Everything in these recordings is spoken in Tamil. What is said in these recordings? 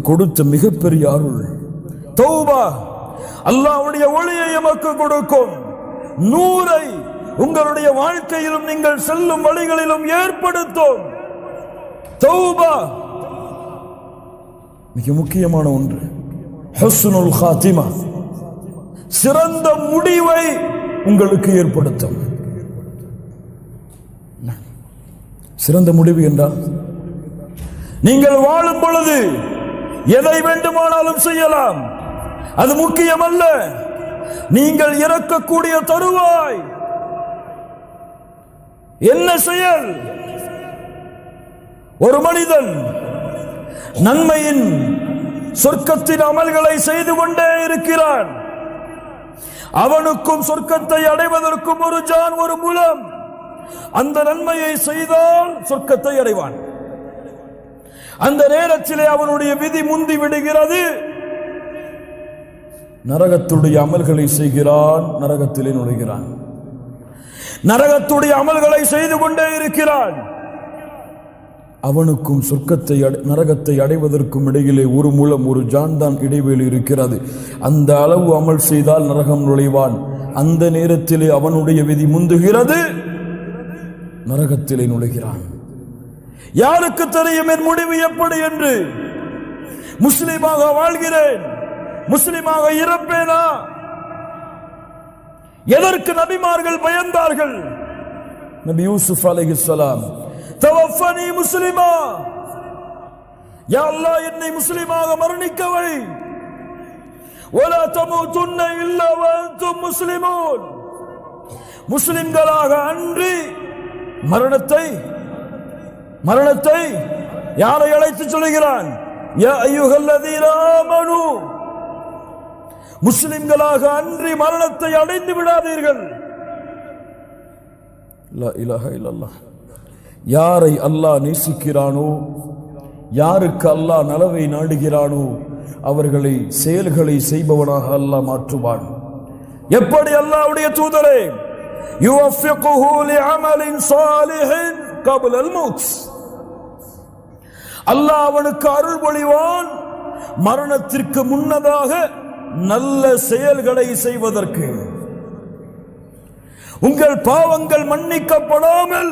கொடுத்த மிகப்பெரிய அருள் தௌபா. அல்லாஹ்வுடைய ஒளியை எமக்கு கொடுக்கும். நூரை உங்களுடைய வாழ்க்கையிலும் நீங்கள் செல்லும் வழிகளிலும் ஏற்படுத்தும். தௌபா மிக முக்கியமான ஒன்று. ஹுஸ்னுல் காத்திமா, சிறந்த முடிவை உங்களுக்கு ஏற்படுத்தும். சிறந்த முடிவு என்றால் நீங்கள் வாழும் பொழுது எதை வேண்டுமானாலும் செய்யலாம், அது முக்கியமல்ல. நீங்கள் இறக்கக்கூடிய தருவாய் என்ன செயல்? ஒரு மனிதன் நன்மையின் சொர்க்கத்தின் அமல்களை செய்து கொண்டே இருக்கிறான். அவனுக்கும் சொர்க்கத்தை அடைவதற்கும் ஒரு ஜான், ஒரு முலம். அந்த நன்மையை செய்தால் சொர்க்கத்தை அடைவான். அந்த நேரத்திலே அவனுடைய விதி முந்தி விடுகிறது. நரகத்துடைய அமல்களை செய்கிறான், நரகத்திலே நுழைகிறான். நரகத்துடைய அமல்களை செய்து கொண்டே இருக்கிறான். அவனுக்கும் சொர்க்கத்தை நரகத்தை அடைவதற்கும் இடையிலே ஒரு மூலம், ஒரு ஜான் தான் இடைவெளி இருக்கிறது. அந்த அளவு அமல் செய்தால் நரகம் நுழைவான். அந்த நேரத்திலே அவனுடைய விதி முந்துகிறது, நரகத்திலே நுழைகிறான். யாருக்கு தெரியும் என் முடிவு எப்படி என்று? முஸ்லிமாக வாழ்கிறேன், முஸ்லிமாக இறப்பேனா? எதற்கு நபிமார்கள் பயந்தார்கள்? நபி யூசுப் அலைஹிஸ்ஸலாம், தவஃபனி முஸ்லிமா, யா அல்லாஹ் என்னை முஸ்லிமாக மரணிக்க வை. வலா தமூதுன்ன இல்லா வஅன்தும் முஸ்லிமூன், முஸ்லிம்களாக அன்றி மரணத்தை யாரை அழைத்து சொல்கிறான்? யா அய்யுஹல்லதீன ஆமனூ, முஸ்லிம்களாக அன்றி மரணத்தை அடைந்து விடாதீர்கள். லா இலாஹ இல்லல்லாஹ். யாரை அல்லாஹ் நேசிக்கிறானோ, யாருக்கு அல்லாஹ் நலவை நாடுகிறானோ அவர்களை செயல்களை செய்பவனாக அல்லாஹ் மாற்றுவான். எப்படி? அல்லாஹ்வுடைய தூதரே, யுவஃபிகுஹு லிஅமலின் ஸாலிஹின் கப்லல் மௌத், அல்லாஹ் அவனுக்கு அருள் பொழிவான் மரணத்திற்கு முன்னதாக நல்ல செயல்களை செய்வதற்கு. உங்கள் பாவங்கள் மன்னிக்கப்படாமல்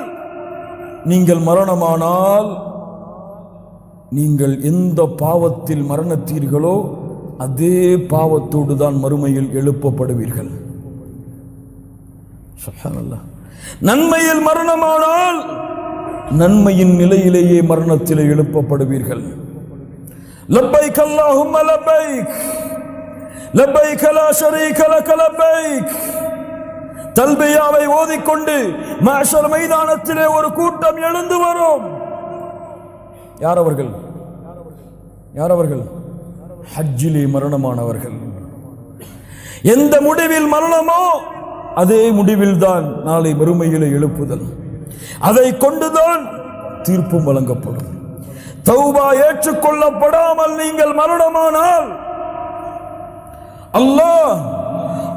நீங்கள் மரணமானால், நீங்கள் எந்த பாவத்தில் மரணத்தீர்களோ அதே பாவத்தோடு தான் மறுமையில் எழுப்பப்படுவீர்கள். சுப்ஹானல்லாஹ். நன்மையில் மரணமானால் நன்மையின் நிலையிலேயே மரணத்திலே எழுப்பப்படுவீர்கள். லப்பைக் அல்லாஹும்ம லப்பைக், லப்பைக் லா ஷரீக லக லப்பைக். தல்பியாவை ஓதிக்கொண்டு மஹ்ஷர் மைதானத்திலே ஒரு கூட்டம் எழுந்து வரும். யார் அவர்கள்? ஹஜ்ஜிலே மரணமானவர்கள். எந்த முடிவில் மரணமோ அதே முடிவில் தான் நாளை மறுமையிலே எழுப்புதல். அதை கொண்டுதான் தீர்ப்பும் வழங்கப்படும். தௌபா ஏற்றுக்கொள்ளப்படாமல் நீங்கள் மரணமானால் அல்லாஹ்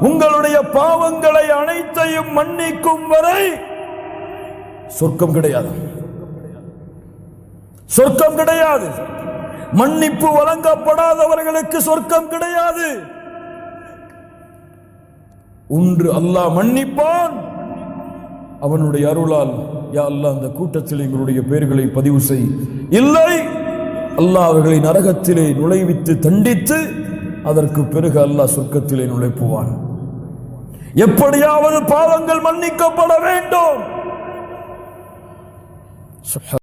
உங்களுடைய பாவங்களை அனைத்தையும் மன்னிக்கும் வரை சொர்க்கம் கிடையாது. சொர்க்கம் கிடையாது. மன்னிப்பு வழங்கப்படாதவர்களுக்கு சொர்க்கம் கிடையாது. ஒன்று அல்லாஹ் மன்னிப்பான், அவனுடைய அருளால் யா அல்லாஹ் அந்த கூட்டத்தில் எங்களுடைய பெயர்களை பதிவு செய். இல்லை, அல்லாஹ் அவர்களை நரகத்திலே நுழைவித்து தண்டித்து அதற்கு பிறகு அல்லாஹ் சொர்க்கத்திலே நுழைப்புவான். எப்படியாவது பாவங்கள் மன்னிக்கப்பட வேண்டும்.